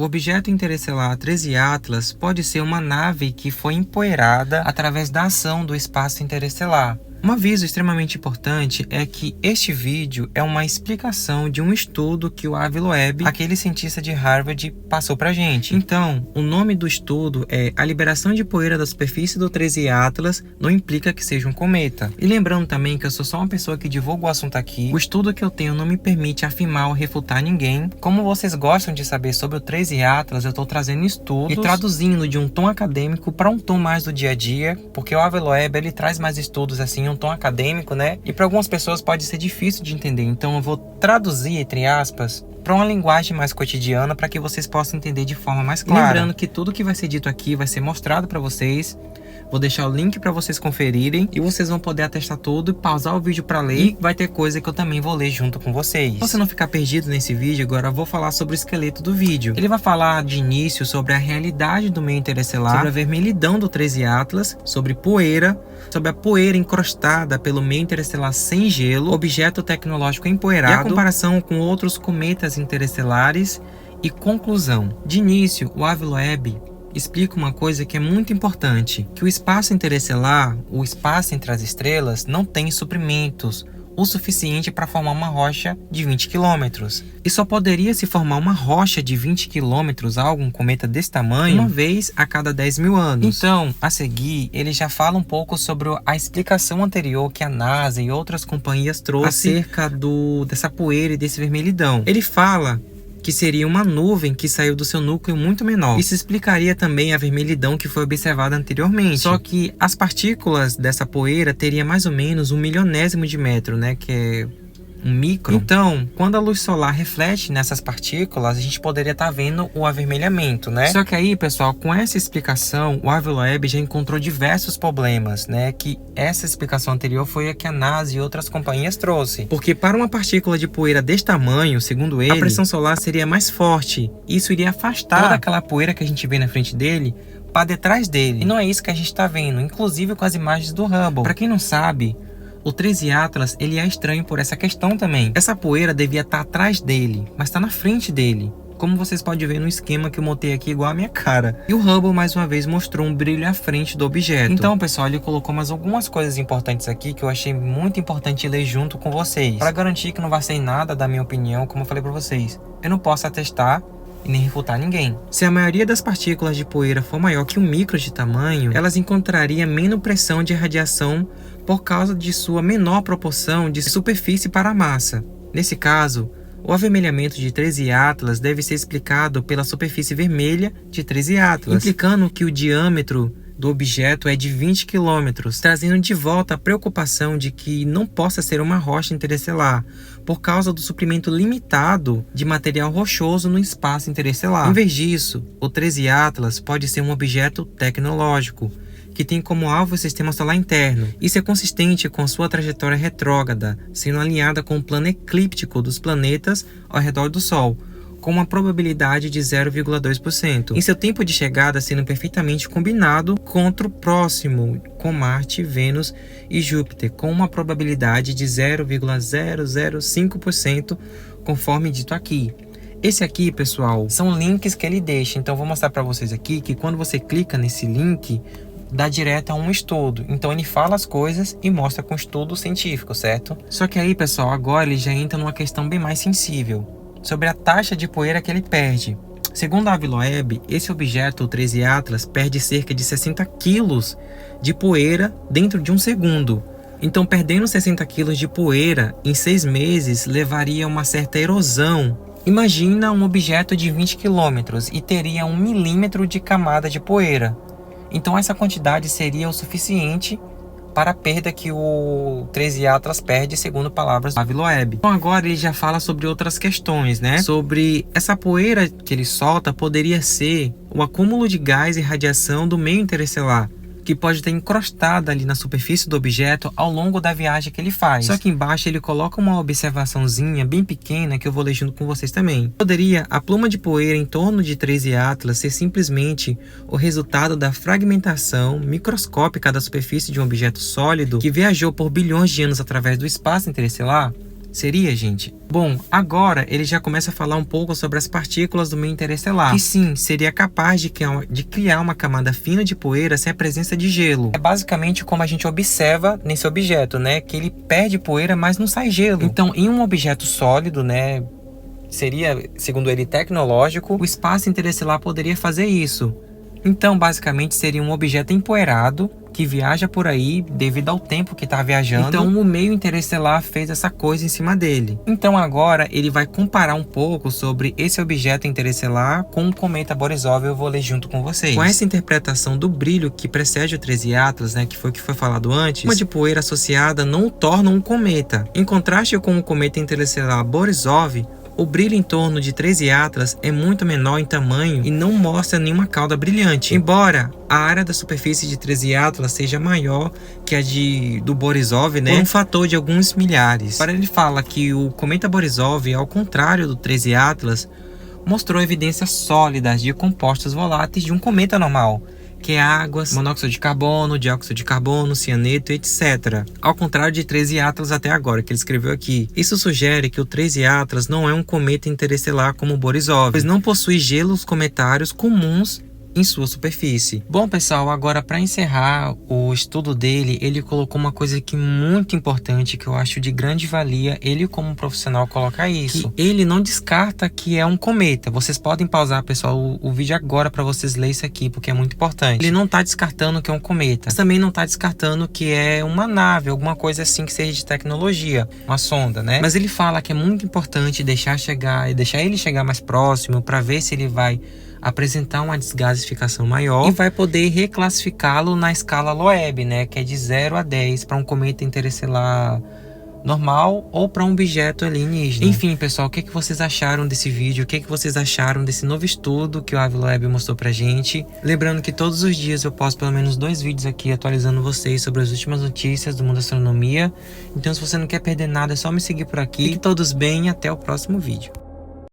O objeto interestelar 13 Atlas pode ser uma nave que foi empoeirada através da ação do espaço interestelar. Um aviso extremamente importante é que este vídeo é uma explicação de um estudo que o Avi Loeb, aquele cientista de Harvard, passou pra gente. Então, o nome do estudo é A Liberação de Poeira da Superfície do 13 Atlas não implica que seja um cometa. E lembrando também que eu sou só uma pessoa que divulga o assunto aqui, o estudo que eu tenho não me permite afirmar ou refutar ninguém. Como vocês gostam de saber sobre o 13 Atlas, eu estou trazendo estudos e traduzindo de um tom acadêmico para um tom mais do dia a dia, porque o Avi Loeb, ele traz mais estudos assim, um tom acadêmico, né? E para algumas pessoas pode ser difícil de entender. Então eu vou traduzir, entre aspas, para uma linguagem mais cotidiana para que vocês possam entender de forma mais clara. Lembrando que tudo que vai ser dito aqui vai ser mostrado para vocês. Vou deixar o link para vocês conferirem e vocês vão poder atestar tudo e pausar o vídeo para ler. E vai ter coisa que eu também vou ler junto com vocês. Pra você não ficar perdido nesse vídeo, agora eu vou falar sobre o esqueleto do vídeo. Ele vai falar de início sobre a realidade do meio interestelar, sobre a vermelhidão do 13 Atlas, sobre poeira, sobre a poeira encrostada pelo meio interestelar sem gelo, objeto tecnológico empoeirado, e a comparação com outros cometas interestelares e conclusão. De início, o Avi Loeb explica uma coisa que é muito importante, que o espaço interestelar, o espaço entre as estrelas, não tem suprimentos o suficiente para formar uma rocha de 20 km. E só poderia se formar uma rocha de 20 km, algum cometa desse tamanho, uma vez a cada 10 mil anos. Então, a seguir, ele já fala um pouco sobre a explicação anterior que a NASA e outras companhias trouxeram acerca dessa poeira e desse vermelhidão. Ele fala que seria uma nuvem que saiu do seu núcleo muito menor. Isso explicaria também a vermelhidão que foi observada anteriormente. Só que as partículas dessa poeira teriam mais ou menos 1/1000º de metro, né? Que é um micro. Então, quando a luz solar reflete nessas partículas, a gente poderia estar vendo o avermelhamento, né? Só que aí, pessoal, com essa explicação, o Avi Loeb já encontrou diversos problemas, né? Que essa explicação anterior foi a que a NASA e outras companhias trouxeram. Porque para uma partícula de poeira desse tamanho, segundo ele, a pressão solar seria mais forte. Isso iria afastar toda aquela poeira que a gente vê na frente dele para detrás dele. E não é isso que a gente está vendo, inclusive com as imagens do Hubble. Para quem não sabe, o 13 Atlas, ele é estranho por essa questão também. Essa poeira devia estar atrás dele, mas está na frente dele, como vocês podem ver no esquema que eu montei aqui igual a minha cara. E o Hubble mais uma vez mostrou um brilho à frente do objeto. Então, pessoal, ele colocou mais algumas coisas importantes aqui que eu achei muito importante ler junto com vocês, para garantir que não vai ser nada da minha opinião, como eu falei para vocês. Eu não posso atestar e nem refutar ninguém. Se a maioria das partículas de poeira for maior que 1 micro de tamanho, elas encontrariam menos pressão de radiação por causa de sua menor proporção de superfície para a massa. Nesse caso, o avermelhamento de 13 Atlas deve ser explicado pela superfície vermelha de 13 Atlas, implicando que o diâmetro do objeto é de 20 km, trazendo de volta a preocupação de que não possa ser uma rocha interestelar, por causa do suprimento limitado de material rochoso no espaço interestelar. Em vez disso, o 13 Atlas pode ser um objeto tecnológico, que tem como alvo o sistema solar interno. Isso é consistente com sua trajetória retrógrada, sendo alinhada com o plano eclíptico dos planetas ao redor do Sol, com uma probabilidade de 0,2%. Em seu tempo de chegada sendo perfeitamente combinado contra o próximo, com Marte, Vênus e Júpiter, com uma probabilidade de 0,005%, conforme dito aqui. Esse aqui, pessoal, são links que ele deixa. Então, eu vou mostrar para vocês aqui que quando você clica nesse link, dá direto a um estudo. Então ele fala as coisas e mostra com estudo científico, certo? Só que aí, pessoal, agora ele já entra numa questão bem mais sensível, sobre a taxa de poeira que ele perde. Segundo a Avi Loeb, esse objeto, o 13 Atlas, perde cerca de 60 quilos de poeira dentro de um segundo. Então, perdendo 60 quilos de poeira em 6 meses levaria a uma certa erosão. Imagina um objeto de 20 km e teria 1 milímetro de camada de poeira. Então essa quantidade seria o suficiente para a perda que o 13 Atlas perde, segundo palavras do Avi Loeb. Então agora ele já fala sobre outras questões, né? Sobre essa poeira que ele solta poderia ser o acúmulo de gás e radiação do meio interestelar, que pode ter encrostado ali na superfície do objeto ao longo da viagem que ele faz. Só que embaixo ele coloca uma observaçãozinha bem pequena que eu vou ler junto com vocês também. Poderia a pluma de poeira em torno de 13 Atlas ser simplesmente o resultado da fragmentação microscópica da superfície de um objeto sólido que viajou por bilhões de anos através do espaço interestelar? Seria, gente? Bom, agora ele já começa a falar um pouco sobre as partículas do meio interestelar, que sim, seria capaz de criar uma camada fina de poeira sem a presença de gelo. É basicamente como a gente observa nesse objeto, né? Que ele perde poeira, mas não sai gelo. Então, em um objeto sólido, né? Seria, segundo ele, tecnológico, o espaço interestelar poderia fazer isso. Então, basicamente, seria um objeto empoeirado que viaja por aí devido ao tempo que está viajando. Então, o meio interestelar fez essa coisa em cima dele. Então, agora ele vai comparar um pouco sobre esse objeto interestelar com o cometa Borisov. Eu vou ler junto com vocês. Com essa interpretação do brilho que precede o 13 Atlas, né, que foi falado antes, uma de poeira associada não o torna um cometa. Em contraste com o cometa interestelar Borisov, o brilho em torno de 13 Atlas é muito menor em tamanho e não mostra nenhuma cauda brilhante, embora a área da superfície de 13 Atlas seja maior que a do Borisov, né, por um fator de alguns milhares. Agora ele fala que o cometa Borisov, ao contrário do 13 Atlas, mostrou evidências sólidas de compostos voláteis de um cometa normal, que é águas, monóxido de carbono, dióxido de carbono, cianeto, etc. Ao contrário de 13 Atlas até agora, que ele escreveu aqui. Isso sugere que o 13 Atlas não é um cometa interestelar como o Borisov, pois não possui gelos cometários comuns em sua superfície. Bom, pessoal, agora para encerrar o estudo dele, ele colocou uma coisa aqui muito importante que eu acho de grande valia, ele como profissional coloca isso, que ele não descarta que é um cometa. Vocês podem pausar, pessoal, o vídeo agora para vocês lerem isso aqui, porque é muito importante. Ele não está descartando que é um cometa, mas também não está descartando que é uma nave, alguma coisa assim que seja de tecnologia, uma sonda, né? Mas ele fala que é muito importante deixar ele chegar mais próximo para ver se ele vai apresentar uma desgasificação maior e vai poder reclassificá-lo na escala Loeb, né, que é de 0 a 10 para um cometa interestelar normal ou para um objeto alienígena. Enfim, pessoal, o que vocês acharam desse vídeo? O que vocês acharam desse novo estudo que o Ávila Loeb mostrou pra gente? Lembrando que todos os dias eu posto pelo menos 2 vídeos aqui atualizando vocês sobre as últimas notícias do mundo da astronomia. Então, se você não quer perder nada, é só me seguir por aqui. Fiquem todos bem e até o próximo vídeo.